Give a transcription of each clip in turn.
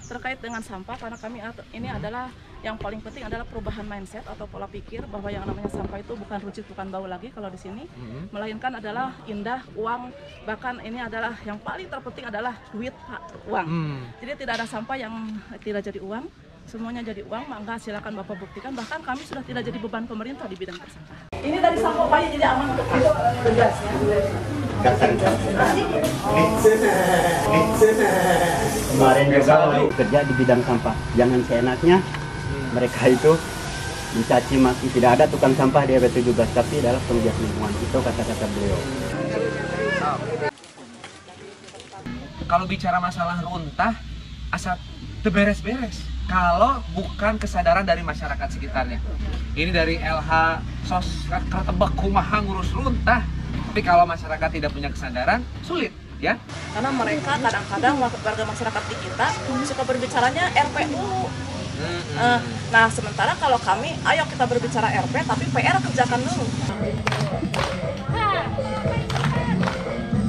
terkait dengan sampah, karena kami ini adalah yang paling penting adalah perubahan mindset atau pola pikir bahwa yang namanya sampah itu bukan rujuk, bukan bau lagi kalau di sini, melainkan adalah indah, uang, bahkan ini adalah yang paling terpenting adalah duit, Pak, uang. Jadi tidak ada sampah yang tidak jadi uang, semuanya jadi uang. Maka silakan Bapak buktikan, bahkan kami sudah tidak jadi beban pemerintah di bidang persampahan. Ini dari sampah bayi jadi aman untuk itu tugasnya. Kemarin juga kerja di bidang sampah, jangan seenaknya mereka itu mencaci maki. Tidak ada tukang sampah di RW 17, tapi adalah pegiat lingkungan. Itu kata-kata beliau. Kalau bicara masalah runtah, asal beres-beres. Kalau bukan kesadaran dari masyarakat sekitarnya. Ini dari LH sos kertebak kumaha ngurus runtah. Tapi kalau masyarakat tidak punya kesadaran, sulit, ya. Karena mereka kadang-kadang warga masyarakat di kita suka berbicaranya RP dulu. Nah, sementara kalau kami, ayo kita berbicara RP, tapi PR kerjakan dulu.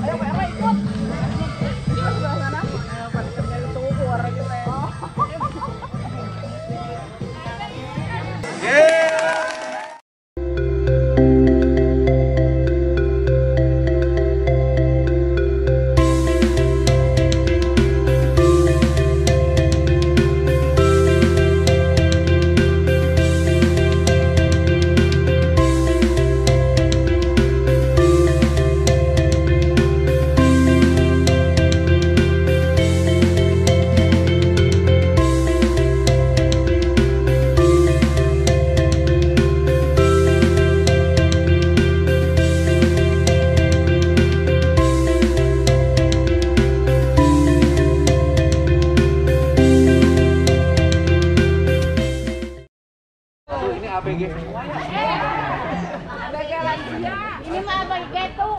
Ayo PR ikut. Sebelah sana. Pada kerja itu keluar gitu ya. ABG semuanya. ABG lansia. Ini mah ABG tuh.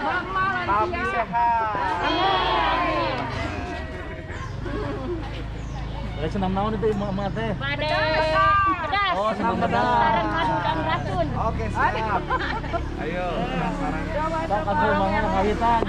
Mama lansia. Tapi sehat. Ada senam naon itu emak teh? Pedas. Oh, senam pedas. Sarang madu dan racun. Oke, siap. Ayo, sekarang. Tak kasih mangan kawitan.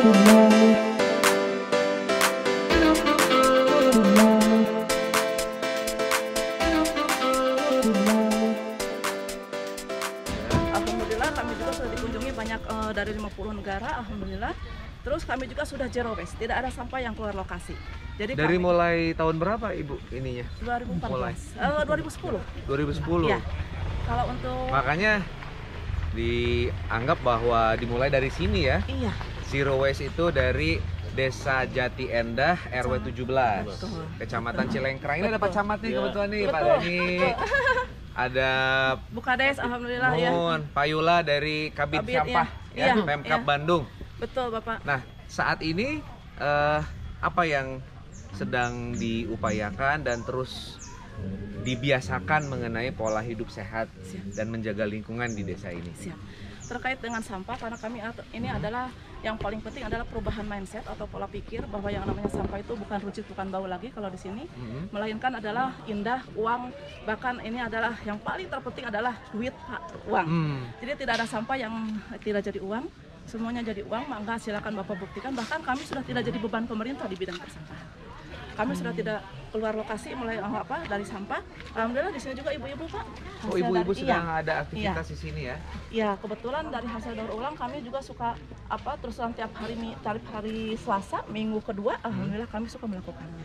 Alhamdulillah kami juga sudah dikunjungi banyak dari 50 negara, alhamdulillah. Terus kami juga sudah zero waste, tidak ada sampah yang keluar lokasi. Jadi Dari kami, mulai tahun berapa Ibu ininya? 2014, 2010. 2010. Ya. Kalau untuk Makanya dianggap bahwa dimulai dari sini ya. iya, Zero waste itu dari Desa Jati Endah RW 17, Betul. Kecamatan Cilengkrang. Ini ada Pak Betul. Camat nih Iya. kebetulan nih, Pak Betul. Dani. Ada Bukades, alhamdulillah ya. Nun, Pak Yula dari Kabit Kabit, Sampah iya. ya, Iya, Pemkab iya. Bandung. Betul Bapak. Nah, saat ini apa yang sedang diupayakan dan terus dibiasakan mengenai pola hidup sehat Siap. dan menjaga lingkungan di desa ini? Siap. Terkait dengan sampah, karena kami ini adalah yang paling penting adalah perubahan mindset atau pola pikir bahwa yang namanya sampah itu bukan rujuk, bukan bau lagi kalau di sini, melainkan adalah indah, uang, bahkan ini adalah yang paling terpenting adalah duit, Pak, uang. Jadi tidak ada sampah yang tidak jadi uang, semuanya jadi uang. Maka silakan Bapak buktikan. Bahkan kami sudah tidak jadi beban pemerintah di bidang persampahan. Kami sudah tidak keluar lokasi mulai dari sampah. Alhamdulillah di sini juga ibu-ibu Pak. Oh, Hasil ibu-ibu dari- sedang iya. ada aktivitas di sini ya? Ya, kebetulan dari hasil daur ulang kami juga suka terus tiap hari Selasa, minggu kedua, alhamdulillah kami suka melakukannya.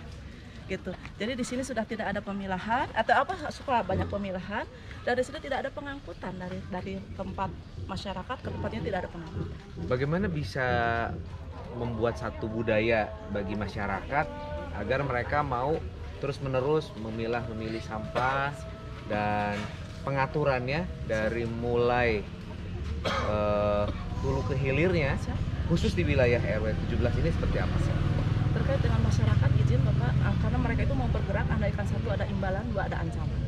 Gitu. Jadi di sini sudah tidak ada pemilahan atau suka banyak pemilahan. Dari sini tidak ada pengangkutan dari tempat masyarakat ke tempatnya, tidak ada pengangkutan. Bagaimana bisa membuat satu budaya bagi masyarakat agar mereka mau terus-menerus memilih sampah dan pengaturannya dari mulai hulu ke hilirnya, khusus di wilayah RW 17 ini seperti apa sih? Terkait dengan masyarakat, izin Bapak, karena mereka itu mau bergerak, andaikan satu ada imbalan, dua ada ancaman.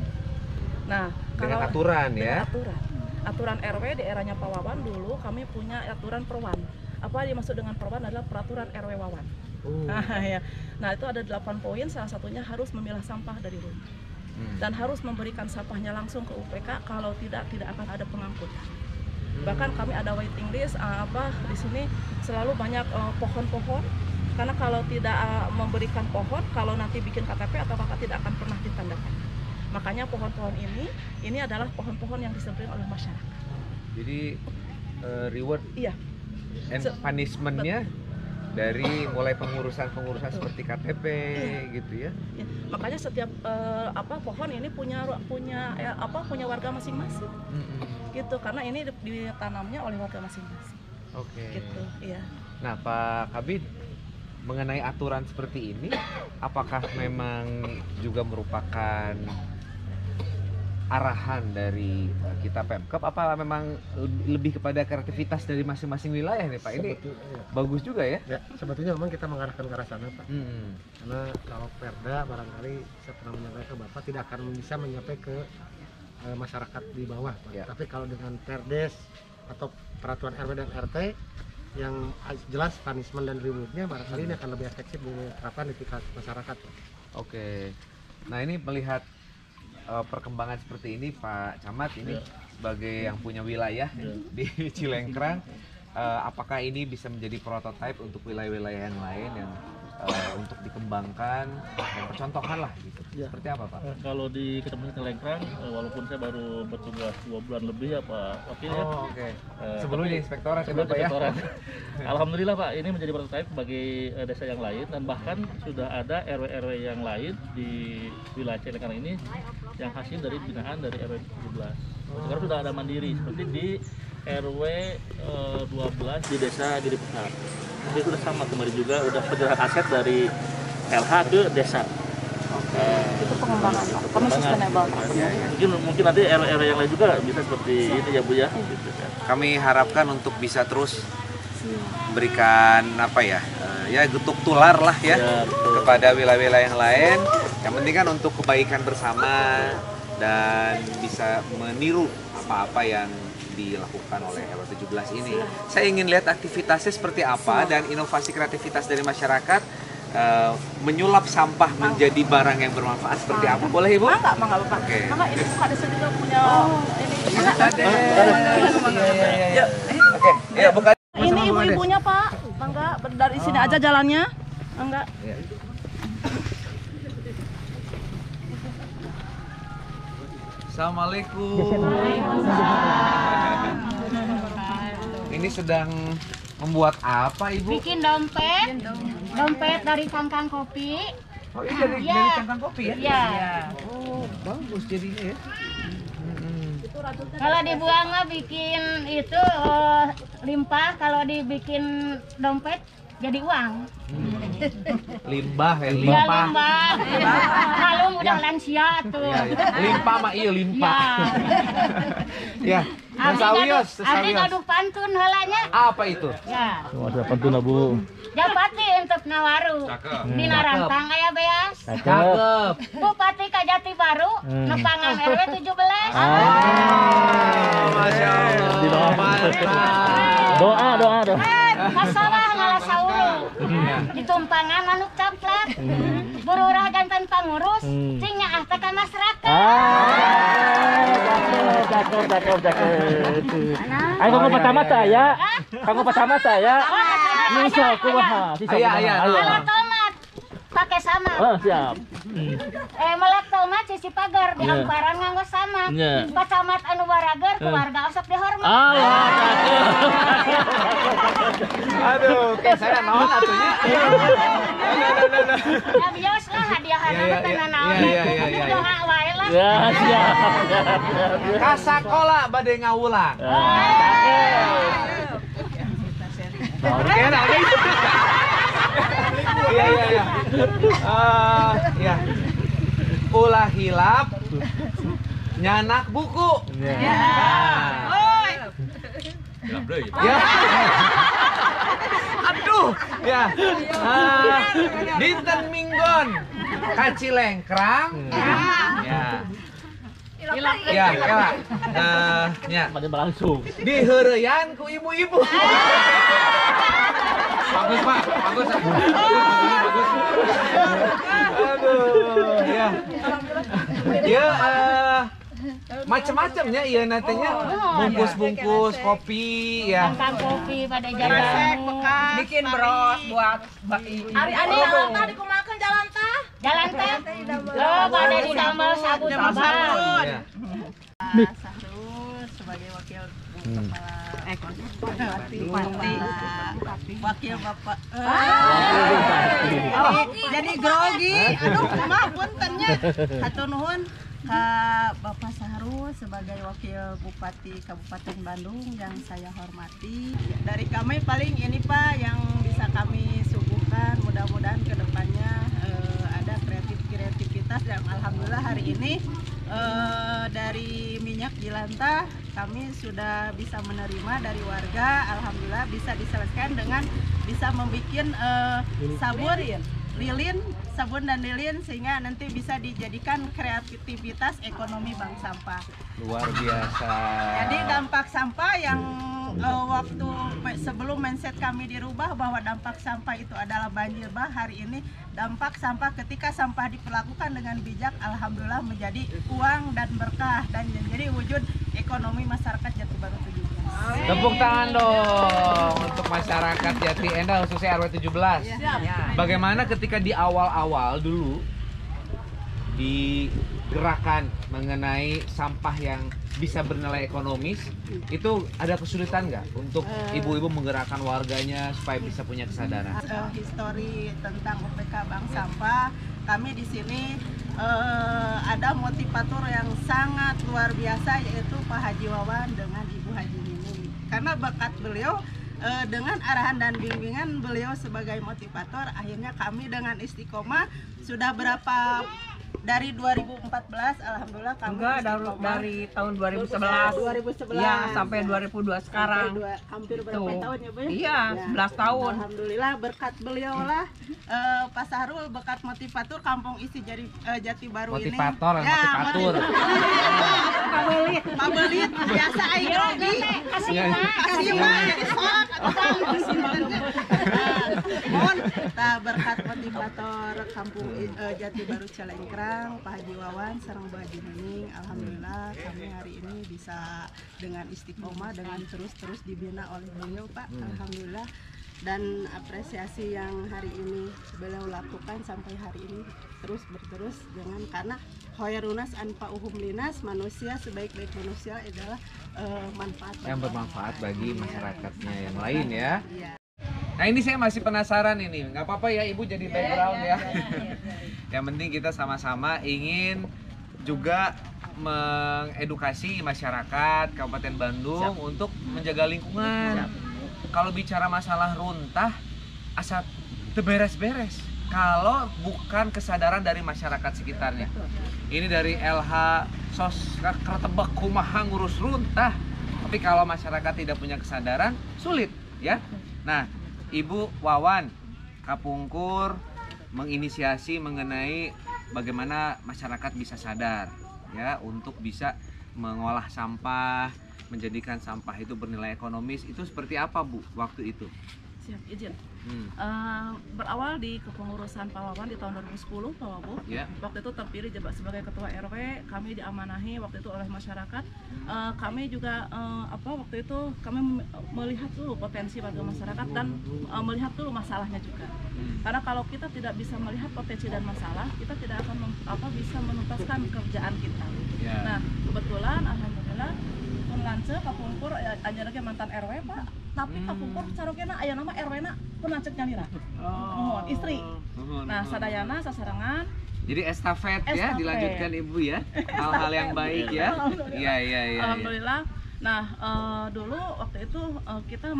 Nah, Dengan kalau aturan dengan ya? aturan RW di eranya Pak Wawan dulu kami punya aturan perwan. Apa yang dimaksud dengan perwan adalah peraturan RW Wawan. Ya. Nah, itu ada 8 poin, salah satunya harus memilah sampah dari rumah. Dan harus memberikan sampahnya langsung ke UPK, kalau tidak akan ada pengangkutan. Bahkan kami ada waiting list di sini selalu banyak pohon-pohon, karena kalau tidak memberikan pohon, kalau nanti bikin KTP atau kakak tidak akan pernah ditandakan. Makanya pohon-pohon ini adalah pohon-pohon yang disembelih oleh masyarakat. Jadi reward Iya. and punishment-nya dari mulai pengurusan seperti KTP gitu ya. Ya, makanya setiap pohon ini punya warga masing-masing. Gitu, karena ini ditanamnya oleh warga masing-masing. Oke. Gitu, iya. Nah, Pak Kabid, mengenai aturan seperti ini, apakah memang juga merupakan arahan dari kita Pemkab, apa memang lebih kepada kreativitas dari masing-masing wilayah nih Pak? Ini bagus juga ya? Ya, sebetulnya memang kita mengarahkan ke arah sana Pak. Karena kalau Perda barangkali saya pernah menyampaikan ke Bapak tidak akan bisa menyampai ke masyarakat di bawah Pak. Ya. Tapi kalau dengan Perdes atau peraturan RW dan RT yang jelas punishment dan rewardnya barangkali ini akan lebih efektif diterapkan di tingkat masyarakat Pak. Oke. Nah, ini melihat perkembangan seperti ini Pak Camat, ini sebagai yang punya wilayah di Cilengkrang, apakah ini bisa menjadi prototipe untuk wilayah-wilayah yang lain yang untuk dikembangkan dan percontohan lah gitu? Seperti apa Pak? Kalau di Kecamatan Cilengkrang, walaupun saya baru bertugas 2 bulan lebih ya Pak Wakil ya. Oh, oke. Sebelum di inspektorat ya Sebelum Bapak ya? inspektorat. Alhamdulillah Pak, ini menjadi prototipe bagi desa yang lain, dan bahkan sudah ada RW-RW yang lain di wilayah Cilengkrang ini yang hasil dari binaan dari RW 17. Sekarang sudah ada mandiri seperti di RW 12 di desa Giri Besar. Ini sudah sama kemarin juga, udah penyerahan aset dari LH ke desa. Itu pengembangan, Pak. Kami sustainable. Mungkin nanti RW yang lain juga bisa seperti ini ya Bu ya. Gitu kan. Kami harapkan untuk bisa terus memberikan ya getuk tular lah ya, betul. kepada wilayah-wilayah yang lain. Yang penting kan untuk kebaikan bersama dan bisa meniru apa-apa yang dilakukan oleh RW 17 ini. Saya ingin lihat aktivitasnya seperti apa dan inovasi kreativitas dari masyarakat menyulap sampah menjadi barang yang bermanfaat seperti apa. Boleh Ibu? Mangga Bapak. Oke. Mangga, ini buka desa juga punya ini. Oke, ya buka. Ini Ibu ibu-ibunya Pak. Mangga dari sini aja jalannya. Mangga. Ya. Assalamualaikum. Ini sedang membuat apa Ibu? Bikin dompet. Dompet dari cangkang kopi. Oh ini dari Iya. cangkang kopi ya? Iya. Oh bagus jadinya ya. Kalau dibuang mah bikin itu limpah, kalau dibikin dompet jadi uang. Limbah ya, Ya limpah. limbah. Kalau udah lansia tuh. Iya, iya. Limpah mah iya limpah. Ya. Mas Sawios, Abdi gaduh pantun halanya. apa itu? Ya. Masih pantun Bu. Japati untuk nawaru. Di narantang aya beas. Cakep. Bupati Kajati Baru, nepangan RW 17. Masya Allah. Mantap. Doa. Masalah ngalah sauru. Ditumpangan manuk caplak. Bururah jantan pangurus, cing nyaah teh ka masyarakat. Cakep. Ayo kamu pacamata ya. Kamu pacamata ya. Misal kumaha. Aya. Kalau tomat pakai sama. Oh, siap. Melak tomat sisi pagar di amparan nganggo sama. Iya. Pacamat anu barager keluarga osok dihormat. Aduh, kayak saya naon atunya. Ya bios lah hadiah-hadiah teh naon. Iya. Doa wae lah. Ya, siap. Ka sakola bade ngawulang. Enak gitu. Iya. Ya. Ulah hilap nyanak buku. Ya. Ya. Aduh, ya. Dinten Minggon Kacilengkrang. Ya. Ya, kala. Ya. Pada berlangsung. Diheureyan ku ibu-ibu. Bagus, Pak. Bagus. Aduh, ya. Ya, macam-macamnya iya nantinya. Bungkus-bungkus kopi ya. Cangkang kopi pada jalan. Bikin bros buat Ari-ari jalan tah dikumakeun jalan tah. Jalan teh. Oh, pada ditambal sabun sabun. Ya. Sahrul sebagai wakil wakil bapak. Jadi grogi. Aduh, maaf puntennya. Hatur nuhun ka Bapak Sahrul sebagai wakil Bupati Kabupaten Bandung yang saya hormati. Dari kami paling ini Pak yang bisa kami suguhkan, mudah-mudahan kedepannya ada kreativitas yang alhamdulillah hari ini dari minyak Jilanta kami sudah bisa menerima dari warga, alhamdulillah bisa diselesaikan dengan bisa membuat sabun lilin, sabun dan lilin sehingga nanti bisa dijadikan kreativitas ekonomi bank sampah. Luar biasa. Jadi dampak sampah yang waktu sebelum mindset kami dirubah bahwa dampak sampah itu adalah banjir bah, hari ini dampak sampah ketika sampah diperlakukan dengan bijak alhamdulillah menjadi uang dan berkah dan menjadi wujud ekonomi masyarakat Jati Baru 17. Tepuk tangan dong untuk masyarakat Jati Endah khususnya RW 17. Bagaimana ketika di awal-awal dulu di gerakan mengenai sampah yang bisa bernilai ekonomis, itu ada kesulitan nggak untuk ibu-ibu menggerakkan warganya supaya bisa punya kesadaran? Histori tentang UPK Bank Sampah, kami di sini ada motivator yang sangat luar biasa yaitu Pak Haji Wawan dengan Ibu Haji Nining. Karena bakat beliau dengan arahan dan bimbingan beliau sebagai motivator, akhirnya kami dengan istiqomah sudah berapa dari 2014 alhamdulillah kami dari tahun 2011 ya sampai 2002 sekarang hampir berapa tahun ya Bu? Iya, 11 tahun. Alhamdulillah berkat beliau lah Pak Sahrul bekat motivator kampung isi Jati Baru ini. Motivator, Ya, motivator. Pabelit biasa aing grogi. Kasih mah jadi sok. Mohon berkat motivator kampung Jati Baru Cilengkrang, Pak Haji Wawan, sareng Bu Haji Nining. Alhamdulillah kami hari ini bisa dengan istiqomah, dengan terus dibina oleh beliau, Pak. Alhamdulillah. Dan apresiasi yang hari ini beliau lakukan sampai hari ini berterus dengan karena khairunas anfa'uhum linas, manusia sebaik-baik manusia adalah manfaat Yang bermanfaat bagi masyarakatnya yang lain ya. Iya. Nah ini saya masih penasaran ini, nggak apa-apa ya Ibu jadi background ya. Yang penting kita sama-sama ingin juga mengedukasi masyarakat Kabupaten Bandung untuk menjaga lingkungan. Kalau bicara masalah runtah, asa beres-beres kalau bukan kesadaran dari masyarakat sekitarnya. Ini dari LH sos Kretebak kumaha ngurus runtah. Tapi kalau masyarakat tidak punya kesadaran, sulit ya. Nah, Ibu Wawan Kapungkur menginisiasi mengenai bagaimana masyarakat bisa sadar ya untuk bisa mengolah sampah, menjadikan sampah itu bernilai ekonomis. Itu seperti apa Bu waktu itu? Siap, izin. Berawal di kepengurusan Pak Wawan di tahun 2010, Pak Wabu. Yeah. Waktu itu terpilih sebagai ketua RW, kami diamanahi waktu itu oleh masyarakat. Kami juga waktu itu kami melihat dulu potensi warga masyarakat dan melihat dulu masalahnya juga. Karena kalau kita tidak bisa melihat potensi dan masalah, kita tidak akan bisa menuntaskan kerjaan kita. Yeah. Nah, kebetulan alhamdulillah lance kapungkur anjeunna mantan RW Pak, tapi kapungkur carokena aya nama RW na pun lanceuk nyalira. Mohon istri. Nah, sadayana sasarangan. Jadi estafet ya dilanjutkan Ibu ya. Hal-hal yang baik ya. Iya. Alhamdulillah. Nah, dulu waktu itu kita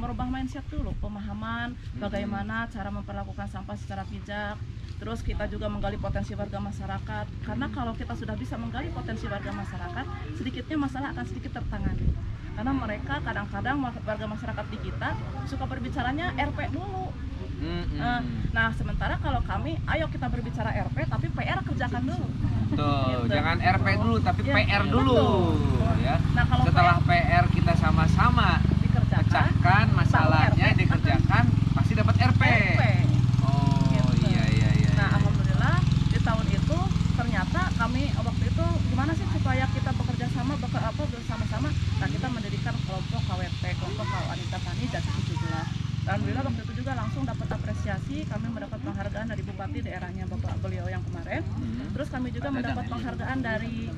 merubah mindset dulu, pemahaman bagaimana cara memperlakukan sampah secara bijak. Terus kita juga menggali potensi warga masyarakat. Karena kalau kita sudah bisa menggali potensi warga masyarakat, sedikitnya masalah akan sedikit tertangani. Karena mereka kadang-kadang warga masyarakat di kita suka berbicaranya RP dulu. Nah, sementara kalau kami, ayo kita berbicara RP, tapi PR kerjakan dulu. Tuh, gitu. Jangan RP dulu, tapi Ya, PR dulu. betul. Ya. Nah, kalau setelah PR kita sama-sama pecahkan masalahnya, dikerjakan, pasti dapat RP. Oh, iya. Nah, alhamdulillah di tahun itu ternyata kami waktu itu gimana sih supaya kita bekerja sama bersama-sama. Nah, kita mendirikan kelompok KWT, kelompok wanita tani Jati 17. Alhamdulillah waktu itu juga langsung dapat apresiasi, kami mendapat penghargaan dari Bupati daerahnya Bapak beliau yang kemarin. Terus kami juga mendapat penghargaan dari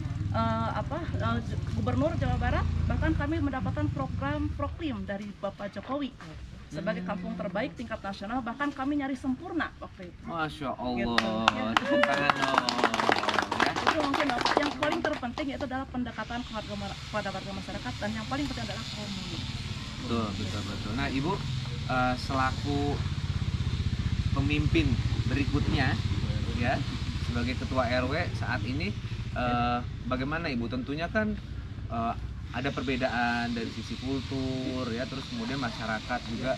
Gubernur Jawa Barat, bahkan kami mendapatkan program proklim dari Bapak Jokowi sebagai kampung terbaik tingkat nasional, bahkan kami nyari sempurna waktu itu. Masya Allah. Gitu. Tepuk tangan dong. Ya. Itu mungkin Bapak, yang paling terpenting itu adalah pendekatan kepada warga masyarakat, dan yang paling penting adalah komunitas. Betul. Nah, Ibu selaku pemimpin berikutnya ya sebagai ketua RW saat ini, bagaimana Ibu? Tentunya kan ada perbedaan dari sisi kultur ya, terus kemudian masyarakat juga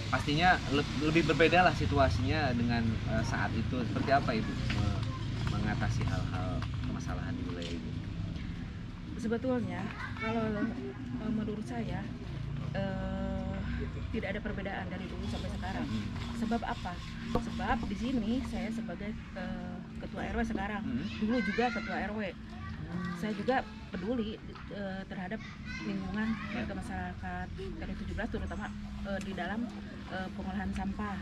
pastinya lebih berbeda lah situasinya dengan saat itu. Seperti apa Ibu mengatasi hal-hal permasalahan di wilayah Ibu? Sebetulnya kalau menurut saya tidak ada perbedaan dari dulu sampai sekarang. Sebab apa? Sebab di sini saya sebagai ketua RW sekarang, dulu juga ketua RW. Saya juga peduli terhadap lingkungan warga masyarakat dari 17, terutama di dalam pengolahan sampah.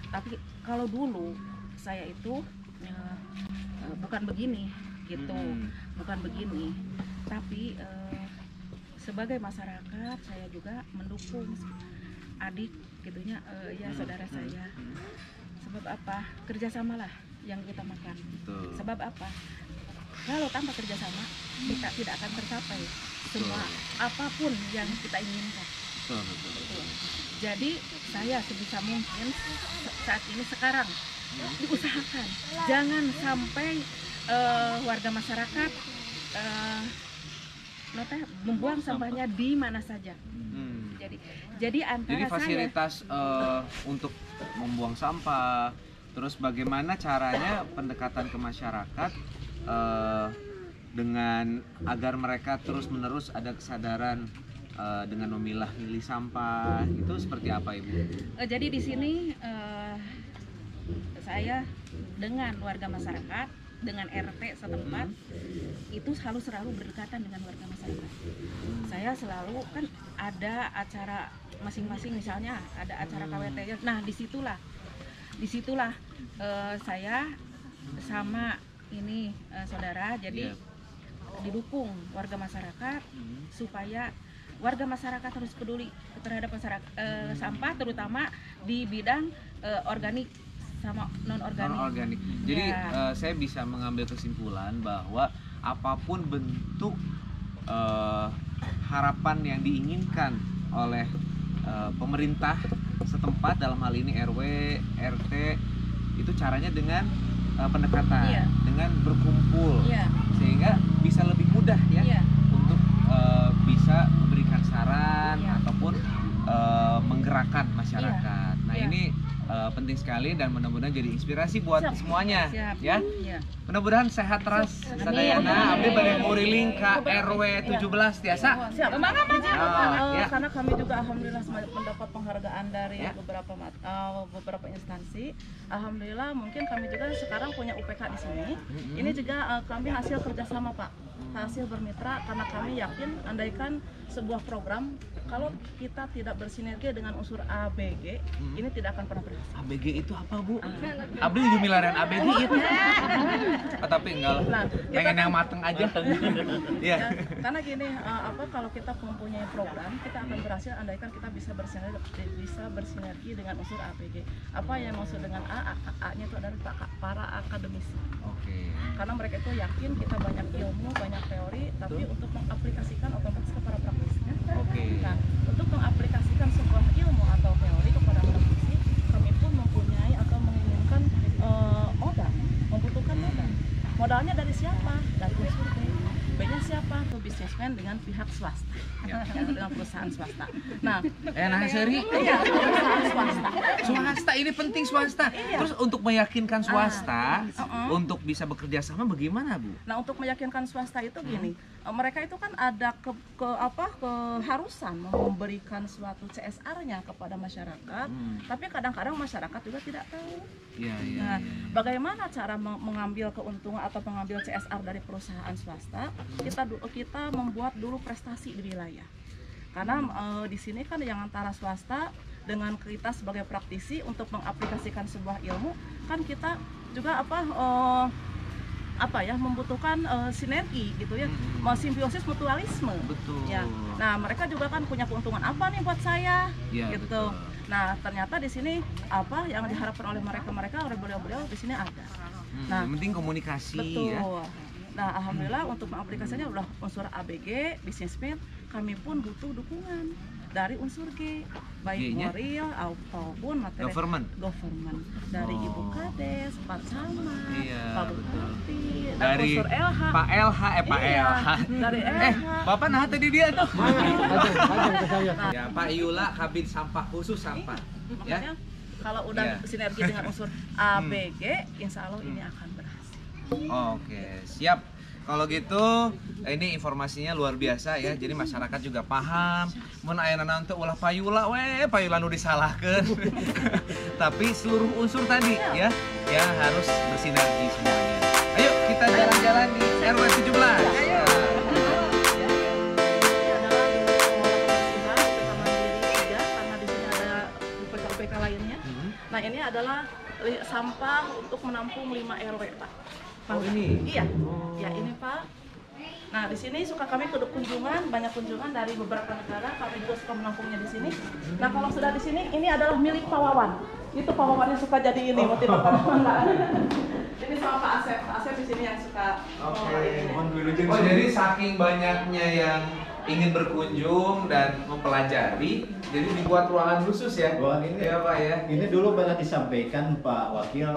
Tapi kalau dulu saya itu bukan begini gitu, bukan begini. Tapi sebagai masyarakat saya juga mendukung adik gitunya, ya saudara saya. Sebab apa? Kerjasamalah yang kita makan. Sebab apa? Kalau tanpa kerjasama kita tidak akan tercapai semua apapun yang kita inginkan. Betul. Jadi saya sebisa mungkin saat ini sekarang diusahakan jangan sampai warga masyarakat membuang sampahnya di mana saja. Jadi antara fasilitas untuk membuang sampah, terus bagaimana caranya pendekatan ke masyarakat dengan agar mereka terus-menerus ada kesadaran dengan memilah-milih sampah, itu seperti apa Ibu? Jadi di sini saya dengan warga masyarakat, dengan RT setempat itu selalu berdekatan dengan warga masyarakat. Saya selalu kan ada acara masing-masing, misalnya ada acara KWT. Nah disitulah saya sama ini saudara jadi didukung warga masyarakat supaya warga masyarakat harus peduli terhadap masyarakat sampah, terutama di bidang organik sama non organik. Jadi saya bisa mengambil kesimpulan bahwa apapun bentuk harapan yang diinginkan oleh pemerintah setempat, dalam hal ini RW, RT, itu caranya dengan pendekatan, dengan berkumpul, sehingga bisa lebih mudah ya untuk bisa memberikan saran ataupun menggerakkan masyarakat. Nah ini penting sekali dan mudah-mudahan jadi inspirasi buat semuanya ya. Mudah-mudahan sehat terus sadayana. Abdi bade muriling ka RW 17 tiasa. Siap. Karena kami juga alhamdulillah mendapat penghargaan dari beberapa instansi. Alhamdulillah mungkin kami juga sekarang punya UPK di sini. Ini juga kami hasil kerjasama Pak, hasil bermitra, karena kami yakin andaikan sebuah program kalau kita tidak bersinergi dengan unsur ABG, ini tidak akan pernah berhasil. ABG itu apa Bu? Abdi jumilaran ABG itu. Tapi enggak lah. Pengen yang mateng aja. Iya. Karena gini, kalau kita mempunyai program, kita akan berhasil andaikan kita bisa bersinergi dengan unsur ABG. Apa yang maksud dengan A-nya itu adalah para akademisi. Oke. Karena mereka itu yakin kita banyak ilmu, banyak teori, tapi untuk mengaplikasikan otomatis kepada praktisnya. Nah, untuk mengaplikasikan sebuah ilmu atau teori kepada praktisi, kami pun mempunyai atau menginginkan modal, membutuhkan modal. Modalnya dari siapa? Dari unsur B. B-nya siapa? Ke bisnismen dengan pihak swasta, dengan perusahaan swasta. Nah, seri? Iya, perusahaan swasta. Swasta ini penting swasta. Terus untuk meyakinkan swasta untuk bisa bekerja sama bagaimana Bu? Nah, untuk meyakinkan swasta itu gini, mereka itu kan ada keharusan memberikan suatu CSR-nya kepada masyarakat, tapi kadang-kadang masyarakat juga tidak tahu. Bagaimana cara mengambil keuntungan atau mengambil CSR dari perusahaan swasta? Kita membuat dulu prestasi di wilayah. Karena di sini kan yang antara swasta dengan kita sebagai praktisi untuk mengaplikasikan sebuah ilmu, kan kita juga membutuhkan sinergi gitu ya, simbiosis mutualisme. Betul. Ya. Nah, mereka juga kan punya keuntungan apa nih buat saya, gitu. Betul. Nah, ternyata di sini apa yang diharapkan oleh mereka oleh beliau-beliau di sini ada. Nah, yang penting komunikasi. Betul. Ya. Nah, alhamdulillah untuk mengaplikasinya udah unsur ABG, bisnismen, kami pun butuh dukungan dari unsur G, baik moral ataupun materi government. Dari Ibu Kades, Pak Camat, Pak Bupati, dari unsur LH, Pak LH, dari LH. Bapak nah tadi dia tuh. Ya, Pak Yula Kabin Sampah Khusus Sampah. Makanya kalau udah sinergi dengan unsur ABG, insya Allah ini akan berhasil. Oke, siap. Kalau gitu, ini informasinya luar biasa ya. Jadi masyarakat juga paham. Mun aya nanti ulah payula payula nu disalahkeun. Tapi seluruh unsur tadi ya yang harus bersinergi semuanya. Ayo kita jalan-jalan di RW 17. Ayo. UPK lainnya. Nah, ini adalah sampah untuk menampung 5 RW, Pak. Oh, ini? Iya. Ya, ini Pak. Nah, di sini suka kami kunjungan, banyak kunjungan dari beberapa negara, kami juga suka menampungnya di sini. Nah, kalau sudah di sini, ini adalah milik Pak Wawan. Itu Pak Wawan yang suka jadi ini, motif Ini sama Pak Asep. Pak Asep di sini yang suka. Oh, jadi saking banyaknya yang ingin berkunjung dan mempelajari, jadi dibuat ruangan khusus ya? Ruangan ini ya Pak ya? Ini dulu pernah disampaikan Pak Wakil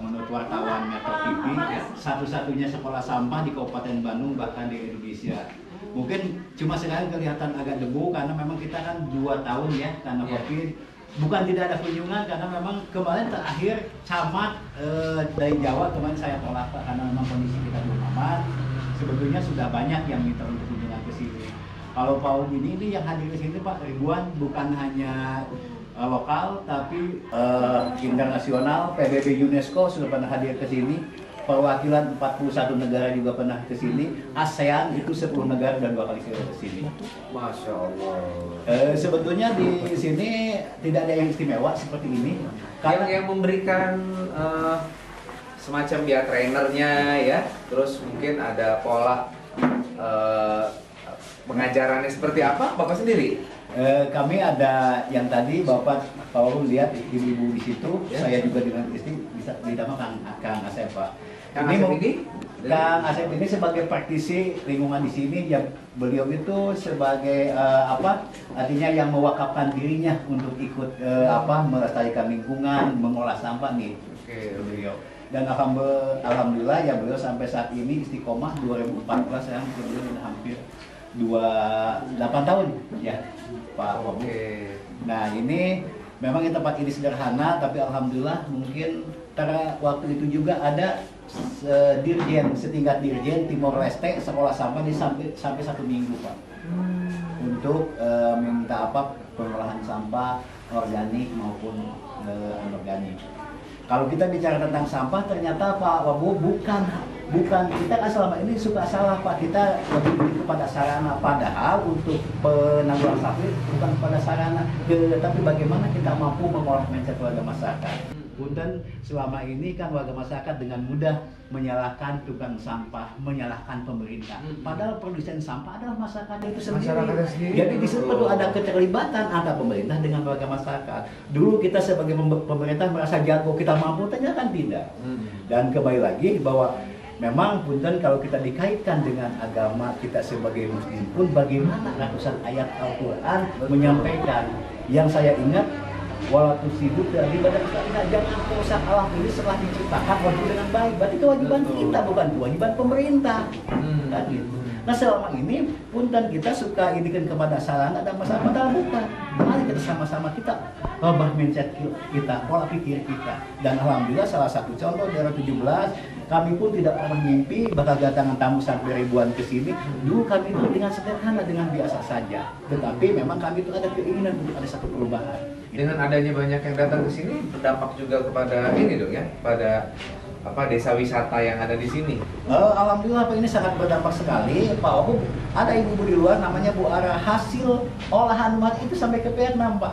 menurut wartawan Metro TV, satu-satunya sekolah sampah di Kabupaten Bandung bahkan di Indonesia. Mungkin cuma sekarang kelihatan agak debu karena memang kita kan 2 tahun ya karena Covid. Bukan tidak ada kunjungan karena memang kemarin terakhir camat dari Jawa kemarin saya tolak karena memang kondisi kita belum aman. Sebetulnya sudah banyak yang minta untuk kunjungan ke sini. Kalau Pak ini yang hadir ke sini Pak ribuan, bukan hanya lokal, tapi internasional. PBB UNESCO sudah pernah hadir ke sini. Perwakilan 41 negara juga pernah ke sini. ASEAN itu 10 negara dan 2 kali ke sini. Masya Allah. Sebetulnya di sini tidak ada yang istimewa seperti ini. Yang memberikan semacam ya trainernya ya, terus mungkin ada pola pengajarannya seperti apa, Bapak sendiri? Kami ada yang tadi Bapak Paul lihat ibu-ibu di situ, ya. Saya juga dengan istri bisa dinamakan Kang Asep, Pak. Kang Asep ini sebagai praktisi lingkungan di sini, ya beliau itu sebagai artinya yang mewakafkan dirinya untuk ikut melestarikan lingkungan, mengolah sampah nih. Beliau. Dan alhamdulillah ya beliau sampai saat ini istiqomah 2014 yang beliau hampir 28 tahun ya Pak Wabu. Nah ini memang tempat ini sederhana, tapi alhamdulillah mungkin waktu itu juga ada dirjen, setingkat dirjen Timor Leste sekolah sampah di sampai 1 minggu Pak, untuk minta pengolahan sampah organik maupun anorganik. Kalau kita bicara tentang sampah, ternyata Pak Wabu bukan kita kan selama ini suka salah Pak, kita lebih kepada sarana, padahal untuk penanggulangan sampah bukan kepada sarana, tapi bagaimana kita mampu mengolah mindset warga masyarakat. Punten selama ini kan warga masyarakat dengan mudah menyalahkan tukang sampah, menyalahkan pemerintah. Padahal produsen sampah adalah masyarakat itu sendiri. Jadi di situ perlu ada keterlibatan antara pemerintah dengan warga masyarakat. Dulu kita sebagai pemerintah merasa jago, kita mampu, ternyata kan tidak. Dan kembali lagi bahwa memang punten kalau kita dikaitkan dengan agama kita sebagai muslim pun bagaimana ratusan ayat Al-Quran menyampaikan. Yang saya ingat, walaupun sibuk dan ibadah kita, jangan merusak alam ini setelah diciptakan wajib dengan baik. Berarti kewajiban kita, bukan kewajiban pemerintah. Kan gitu. Nah selama ini punten kita suka indikan kepada sarana dan masalah, padahal bukan. Mari kita sama-sama kita ubah mindset kita, pola pikir kita. Dan alhamdulillah salah satu contoh di era 17, kami pun tidak pernah mimpi bakal kedatangan tamu sampai ribuan ke sini. Dulu kami itu dengan sederhana, dengan biasa saja. Tetapi memang kami itu ada keinginan untuk ada satu perubahan. Dengan adanya banyak yang datang ke sini, berdampak juga kepada ini dong ya, pada desa wisata yang ada di sini. Alhamdulillah Pak, ini sangat berdampak sekali. Pak Wabu, ada ibu-ibu di luar namanya Bu Ara, hasil olahan madu itu sampai ke Vietnam Pak.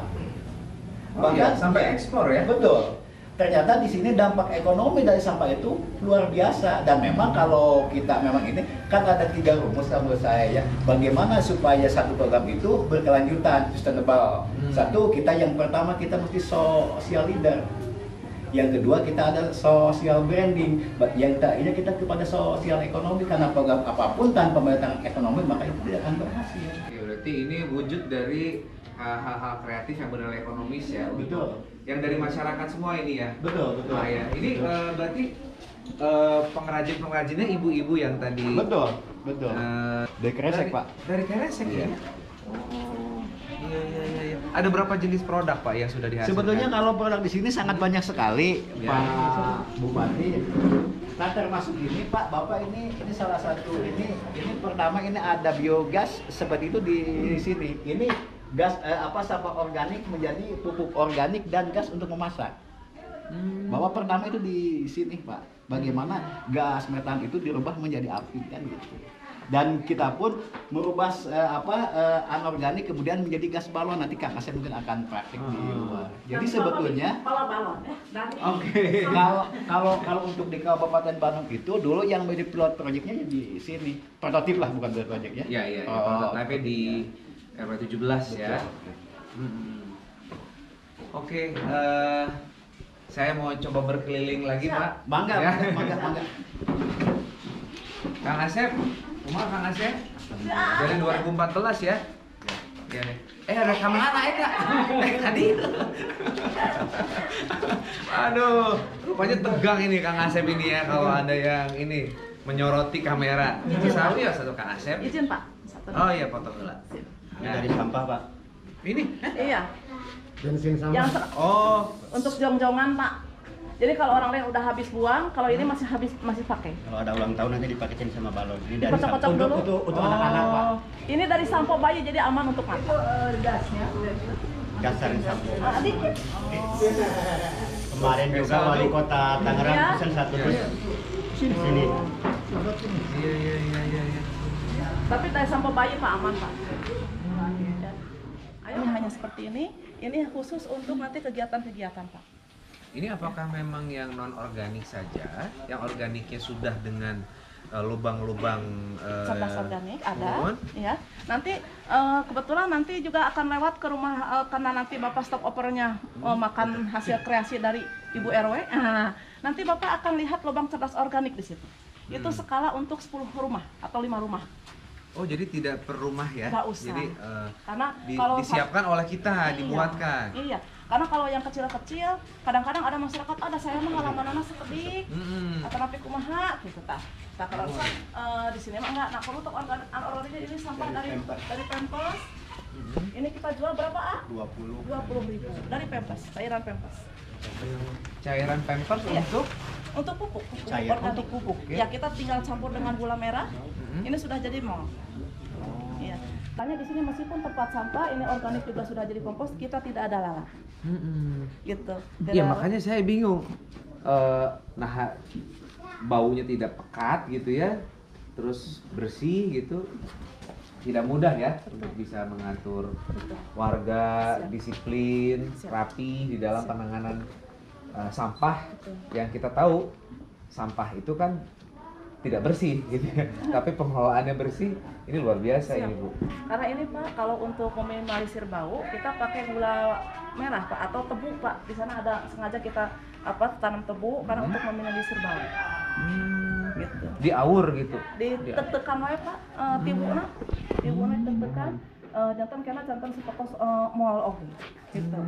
Bahkan sampai ekspor ya? Betul. Ternyata di sini dampak ekonomi dari sampah itu luar biasa. Dan memang kalau kita memang ini kan ada 3 rumus menurut saya ya, bagaimana supaya satu program itu berkelanjutan, sustainable. Satu, yang pertama kita mesti social leader. Yang kedua kita ada social branding. Yang ketiga kita kepada sosial ekonomi, karena program apapun tanpa pemerintahan ekonomi maka itu tidak akan berhasil. Oke, berarti ini wujud dari hal-hal kreatif yang bernilai ekonomis ya. Betul. Yang dari masyarakat semua ini ya. Betul. Nah, ya. Ini berarti pengrajinnya ibu-ibu yang tadi. Betul. Dari Keresek Pak. Dari Keresek ya. Oh, iya. Ada berapa jenis produk Pak yang sudah dihasilkan? Sebetulnya kalau produk di sini sangat banyak sekali, ya. Pak Bupati. Nah termasuk ini Pak, Bapak ini salah satu ini pertama ini ada biogas seperti itu di sini. Ini gas sampah organik menjadi pupuk organik dan gas untuk memasak. Bahwa pertama itu di sini Pak, bagaimana gas metan itu dirubah menjadi api kan gitu. Dan kita pun merubah anorganik kemudian menjadi gas balon. Nanti Kang Asep mungkin akan praktik di luar. Jadi sebetulnya Oke. Kalau untuk di Kabupaten Bandung itu dulu yang menjadi pilot proyeknya di sini. Prototip lah, bukan pilot proyek ya. Iya. Prototipe di RW 17 ya. Oke, saya mau coba berkeliling lagi Pak. Bangga. Kang Asep, Kang Asep, dari 2014 ya? Iya nih. Rekaman mana Eka? Tadi. Aduh, rupanya tegang ini Kang Asep ini ya kalau ada yang ini menyoroti kamera. Sawi ya satu Kang Asep. Izin Pak. Oh iya, foto dulu. Dari sampah Pak. Ini? Iya. Bensin sama. Untuk jong-jongan Pak. Jadi kalau orang lain udah habis buang, kalau ini masih pakai. Kalau ada ulang tahun nanti dipaketin sama balon. Ini dari Kocok-kocok dulu. Untuk anak-anak Pak. Ini dari sampo bayi jadi aman untuk makan. Itu gasnya Gasarin Sampo. Dikit. Kemarin juga wali kota Tangerang Iya. pesan satu dus di sini. Iya. Tapi dari sampah bayi Pak aman Pak. Ayo hanya seperti ini khusus untuk nanti kegiatan-kegiatan Pak. Ini apakah memang yang non organik saja? Yang organiknya sudah dengan lubang-lubang Cerdas organik ada, ya. Nanti kebetulan nanti juga akan lewat ke rumah karena nanti Bapak stop opernya makan hasil kreasi dari Ibu RW. Nanti Bapak akan lihat lubang cerdas organik di situ. Itu skala untuk 10 rumah atau 5 rumah. Oh, jadi tidak per rumah ya? Nggak usah. Jadi Karena kalau disiapkan oleh kita, dibuatkan. Iya. Karena kalau yang kecil-kecil, kadang-kadang ada masyarakat, ada saya mah ngalaman sekedik, atau napi kumaha gitu tah. Nah kalau di sini mah enggak. Nah kalau untuk organik ini sampah dari Pampers. Ini kita jual berapa ah? 20.000 dari Pampers, cairan Pampers. Cairan Pampers Iya. untuk pupuk cairan organik. untuk pupuk Ya kita tinggal campur dengan gula merah. Ini sudah jadi mol. Iya. Tanya di sini meskipun tempat sampah ini organik juga sudah jadi kompos, kita tidak ada lalat. Gitu. Iya, makanya saya bingung. Nah, baunya tidak pekat gitu ya, terus bersih gitu, tidak mudah ya untuk bisa mengatur warga disiplin, rapi di dalam penanganan sampah. Yang kita tahu sampah itu kan tidak bersih gitu ya, tapi pengelolaannya bersih, ini luar biasa. Siap. Ini Bu. Karena ini Pak, kalau untuk meminimalisir bau, kita pakai gula merah Pak atau tebu Pak. Di sana ada sengaja kita tanam tebu karena untuk meminimalisir bau. Gitu. Diaur gitu. Ditekan wae Pak, tibuna ditekan. Jantan kena jantan seperti moal oke gitu.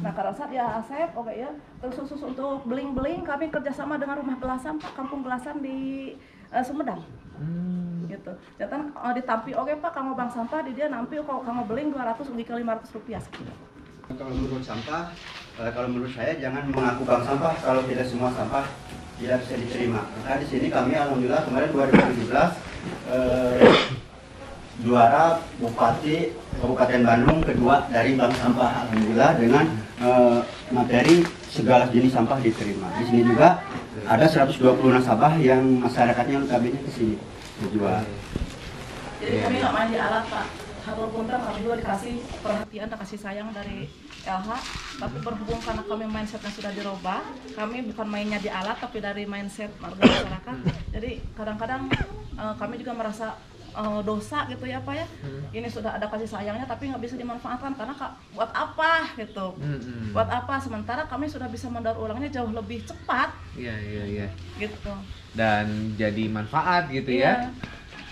Nah karena saat ya Asep oke ya, terus khusus untuk beling-beling kami kerjasama dengan Rumah Belasan Pak, Kampung Belasan di Sumedang. Gitu. Jantan ditampi oke Pak, kamu bang sampah di dia nampi kalau kamu beling 200 ugi ke 500 rupiah sekitar. Kalau menurut sampah, kalau menurut saya jangan mengaku bank sampah kalau tidak semua sampah tidak bisa diterima. Maka di sini kami alhamdulillah kemarin 2017 juara Bupati Kabupaten Bandung kedua dari bank sampah alhamdulillah dengan materi segala jenis sampah diterima. Di sini juga ada 120 nasabah yang masyarakatnya notabene ke sini dijual. Jadi kami nggak main di alat Pak. Hatur punten kami juga dikasih perhatian dan kasih sayang dari LH. Tapi berhubung karena kami mindsetnya sudah dirubah, kami bukan mainnya di alat tapi dari mindset warga masyarakat. Jadi kadang-kadang kami juga merasa dosa gitu ya Pak ya. Ini sudah ada kasih sayangnya tapi nggak bisa dimanfaatkan karena buat apa gitu. Buat apa sementara kami sudah bisa mendaur ulangnya jauh lebih cepat. Iya. Gitu. Dan jadi manfaat gitu ya.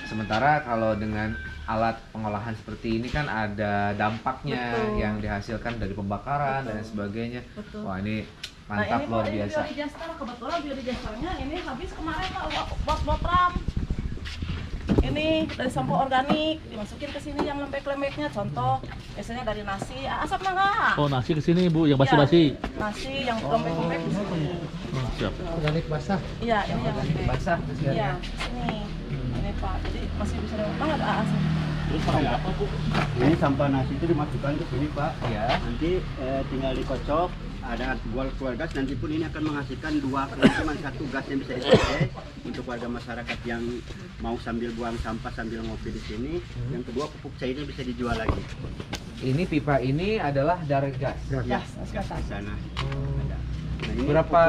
Sementara kalau dengan alat pengolahan seperti ini kan ada dampaknya. Betul. Yang dihasilkan dari pembakaran. Betul. Dan sebagainya. Betul. Wah ini mantap, luar biasa. Biodigester kebetulan biodigesternya ini habis kemarin Pak buat ram. Ini dari sampah organik dimasukin ke sini yang lembek-lembeknya, contoh biasanya dari nasi, asap enggak? Oh nasi ke sini Bu, yang basi-basi. Ya, nasi yang lembek-lembek di sini. Siap. Organik basah. Iya, ini yang lembek. Basah. Iya, sini. Ini Pak, jadi masih bisa banget asap. Terus pakai apa Bu? Ini sampah nasi itu dimasukkan ke sini Pak. Ya. Nanti tinggal dikocok, ada keluar gas, nanti pun ini akan menghasilkan dua keuntungan, satu gas yang bisa dipakai untuk warga masyarakat yang mau sambil buang sampah sambil ngopi di sini. Yang kedua pupuk cairnya bisa dijual lagi. Ini pipa ini adalah dari gas. Ya, gas di sana. Nah, ini Berapa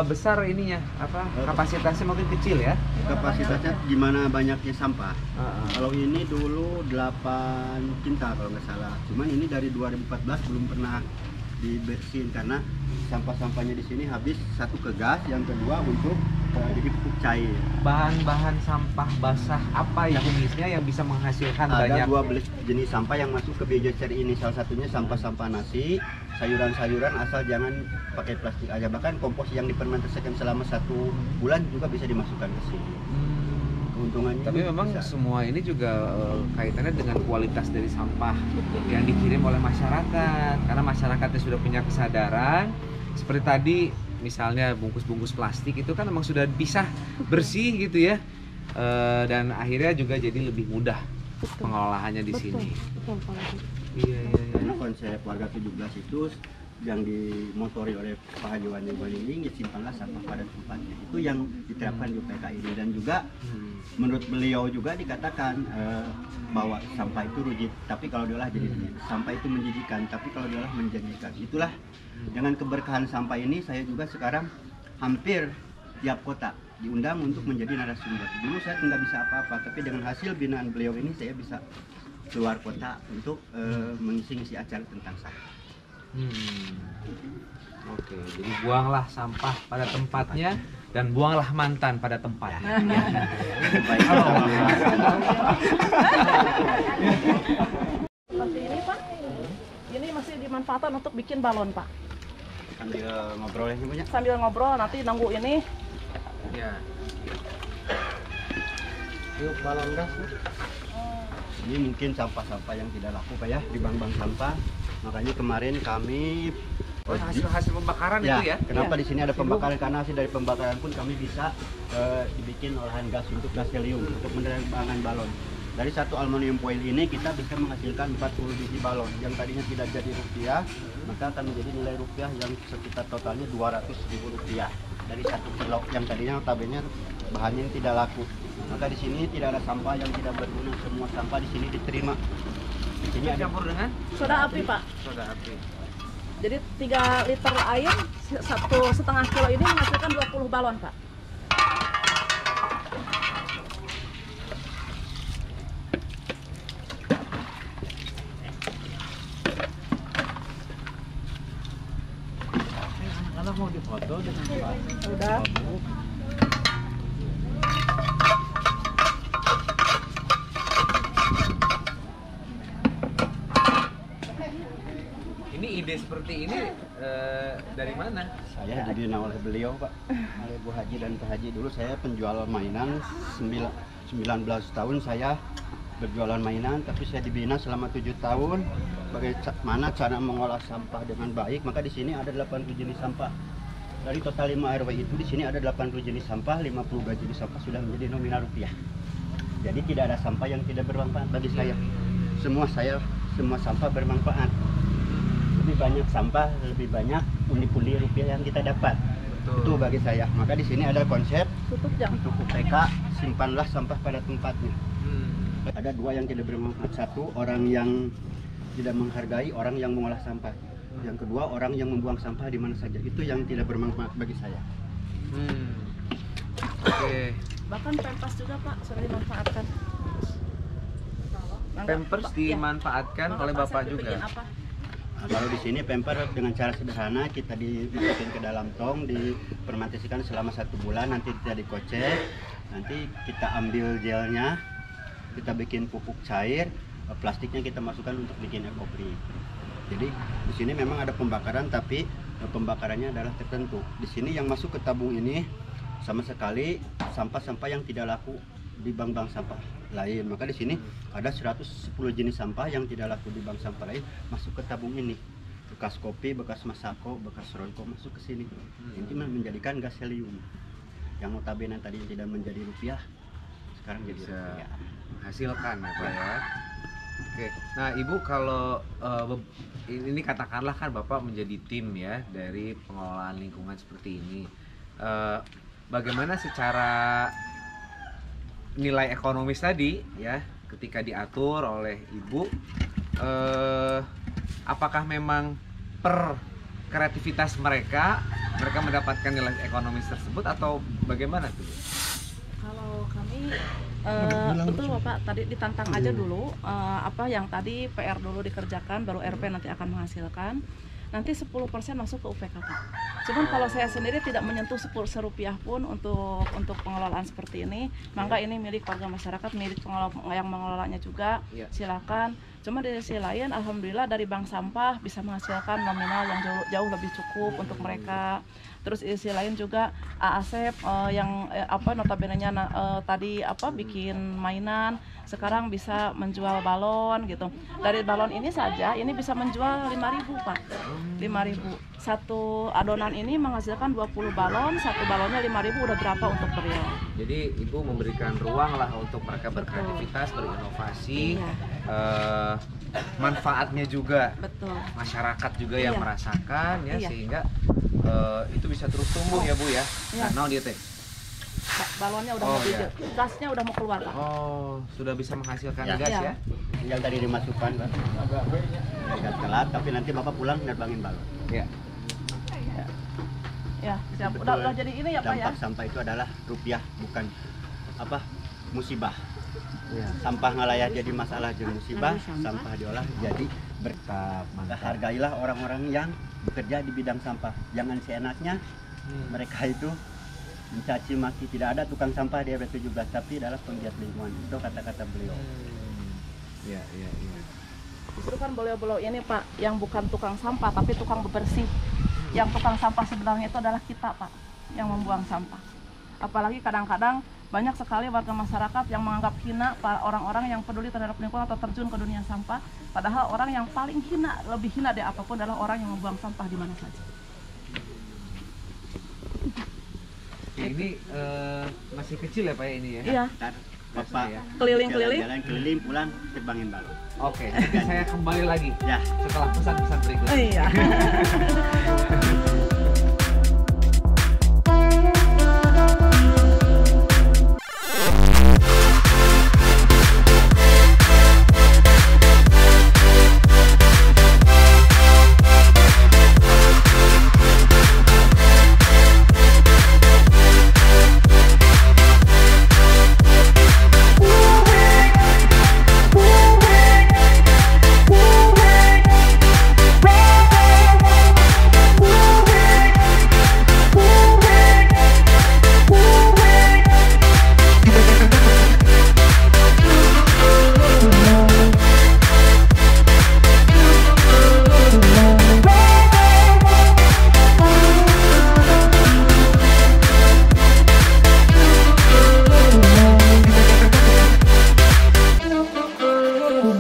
besar ininya? Apa kapasitasnya mungkin kecil ya? kapasitasnya gimana banyaknya sampah? Kalau ini dulu 8 kintal kalau nggak salah. Cuman ini dari 2014 belum pernah dibersihin karena sampah-sampahnya di sini habis, satu ke gas, yang kedua untuk jadi pupuk cair. Bahan-bahan sampah basah apa ya jenisnya yang bisa menghasilkan Ada banyak? 12 jenis sampah yang masuk ke biodigestor ini. Salah satunya sampah-sampah nasi, sayuran-sayuran asal jangan pakai plastik aja. Bahkan kompos yang difermentasikan selama 1 bulan juga bisa dimasukkan ke sini. Keuntungannya. Tapi memang bisa. semua ini juga kaitannya dengan kualitas dari sampah yang dikirim oleh masyarakat. Karena masyarakatnya sudah punya kesadaran. Seperti tadi misalnya bungkus-bungkus plastik itu kan memang sudah bisa bersih gitu ya. Dan akhirnya juga jadi lebih mudah pengelolaannya di sini. Karena konsep warga 17 itu yang dimotori oleh Pak Haji Wani ini, simpanlah sampah pada tempatnya. Itu yang diterapkan di UPK ini. Dan juga menurut beliau juga dikatakan bahwa sampah itu rujit, tapi kalau diolah jadi sampah itu menjijikan, tapi kalau diolah menjanjikan. Itulah dengan keberkahan sampah ini saya juga sekarang hampir tiap kota diundang untuk menjadi narasumber. Dulu saya nggak bisa apa-apa, tapi dengan hasil binaan beliau ini saya bisa keluar kota untuk mengisi-ngisi acara tentang sampah. Oke, jadi buanglah sampah pada tempatnya dan buanglah mantan pada tempatnya. Seperti ini Pak, ini masih dimanfaatkan untuk bikin balon Pak. Sambil ngobrol ya Ibunya? Sambil ngobrol, nanti nunggu ini. Ya. Yuk balon gas. Ini mungkin sampah-sampah yang tidak laku Pak ya, di bank-bank sampah. Makanya kemarin kami hasil pembakaran ya, itu ya? Kenapa di sini ada pembakaran? Karena hasil dari pembakaran pun kami bisa dibikin olahan gas untuk gas helium untuk menerbangkan balon. Dari satu aluminium foil ini kita bisa menghasilkan 40 biji balon yang tadinya tidak jadi rupiah, maka akan menjadi nilai rupiah yang sekitar totalnya 200.000 rupiah dari satu kilo yang tadinya notabene bahannya yang tidak laku. Maka di sini tidak ada sampah yang tidak berguna, semua sampah di sini diterima. Di sini ada campur dengan soda api Pak. soda api. Jadi 3 liter air 1,5 kilo ini menghasilkan 20 balon Pak. Anak-anak mau difoto dengan Pak. Udah. Ini ide seperti ini dari mana? Saya dibina oleh beliau Pak, oleh Bu Haji dan Pak Haji. Dulu saya penjual mainan, 19 tahun saya berjualan mainan, tapi saya dibina selama 7 tahun bagaimana cara mengolah sampah dengan baik. Maka di sini ada 80 jenis sampah. Dari total 5 RW itu di sini ada 80 jenis sampah, 50 jenis sampah sudah menjadi nominal rupiah. Jadi tidak ada sampah yang tidak bermanfaat bagi saya. Semua sampah bermanfaat. Lebih banyak sampah, lebih banyak pundi-pundi rupiah yang kita dapat. Betul. Itu bagi saya. Maka di sini ada konsep untuk UPK, simpanlah sampah pada tempatnya. Ada 2 yang tidak bermanfaat. Satu, orang yang tidak menghargai, orang yang mengolah sampah. Yang kedua, orang yang membuang sampah di mana saja. Itu yang tidak bermanfaat bagi saya. Oke. Bahkan Pampers juga Pak sudah dimanfaatkan. Pampers dimanfaatkan oleh Bapak juga. Nah, kalau di sini Pampers dengan cara sederhana kita dimasukin ke dalam tong, difermentasikan selama 1 bulan, nanti kita dikocek, nanti kita ambil gelnya, kita bikin pupuk cair, plastiknya kita masukkan untuk bikin ekopri. Jadi di sini memang ada pembakaran, tapi pembakarannya adalah tertentu. Di sini yang masuk ke tabung ini sama sekali sampah-sampah yang tidak laku di bank-bank sampah lain. Maka di sini ada 110 jenis sampah yang tidak laku di bank sampah lain masuk ke tabung ini. Bekas kopi, bekas masako, bekas rokok masuk ke sini. Ini menjadikan gas helium. Yang notabene tadi tidak menjadi rupiah, sekarang jadi rupiah. Hasilkan ya Pak ya. Oke, nah Ibu kalau ini katakanlah kan Bapak menjadi tim ya dari pengelolaan lingkungan seperti ini. Bagaimana secara nilai ekonomis tadi ya ketika diatur oleh Ibu, apakah memang per kreativitas mereka mendapatkan nilai ekonomis tersebut atau bagaimana tuh? Kalau kami betul Bapak, tadi ditantang aja dulu apa yang tadi PR dulu dikerjakan, baru RP nanti akan menghasilkan. Nanti 10% masuk ke UPK Pak. Cuman kalau saya sendiri tidak menyentuh serupiah pun untuk pengelolaan seperti ini. Maka ini milik warga masyarakat, milik yang mengelolanya juga. Silakan. Cuma di sisi lain, alhamdulillah dari bank sampah bisa menghasilkan nominal yang jauh lebih cukup untuk mereka. Terus isi lain juga Asep yang notabene-nya tadi bikin mainan, sekarang bisa menjual balon gitu. Dari balon ini saja ini bisa menjual 5.000 Pak. 5.000. Satu adonan ini menghasilkan 20 balon, satu balonnya 5.000 udah berapa untuk beliau. Jadi Ibu memberikan ruang lah untuk mereka berkreativitas, berinovasi. Manfaatnya juga. Betul. Masyarakat juga yang merasakan ya, sehingga itu bisa terus tumbuh ya Bu ya. Nah, dia teh. Balonnya udah mau gasnya udah mau keluar Pak. Oh, sudah bisa menghasilkan gas ya. Tinggal tadi dimasukkan Pak. Agak telat tapi nanti Bapak pulang nerbangin balon. Ya. Ya, siap. Udah jadi ini ya Pak ya. Dampak sampah itu adalah rupiah, bukan musibah. Ya. Sampah ngalayak jadi masalah jeung musibah, sampah diolah jadi berkah. Hargailah orang-orang yang bekerja di bidang sampah. Jangan seenaknya mereka itu mencaci maki. Tidak ada tukang sampah di RW 17, tapi adalah penggiat lingkungan. Itu kata-kata beliau. Iya. Itu kan beliau-beliau ini Pak, yang bukan tukang sampah tapi tukang bebersih. Yang tukang sampah sebenarnya itu adalah kita Pak, yang membuang sampah. Apalagi kadang-kadang banyak sekali warga masyarakat yang menganggap hina orang-orang yang peduli terhadap lingkungan atau terjun ke dunia sampah. Padahal orang yang paling hina, lebih hina dari apapun adalah orang yang membuang sampah di mana saja. Ini masih kecil ya Pak ini ya? Iya. Bapak keliling-keliling, jalan keliling pulang terbangin balon. Oke, nanti saya kembali lagi ya setelah pesan-pesan berikut. Iya.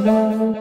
No.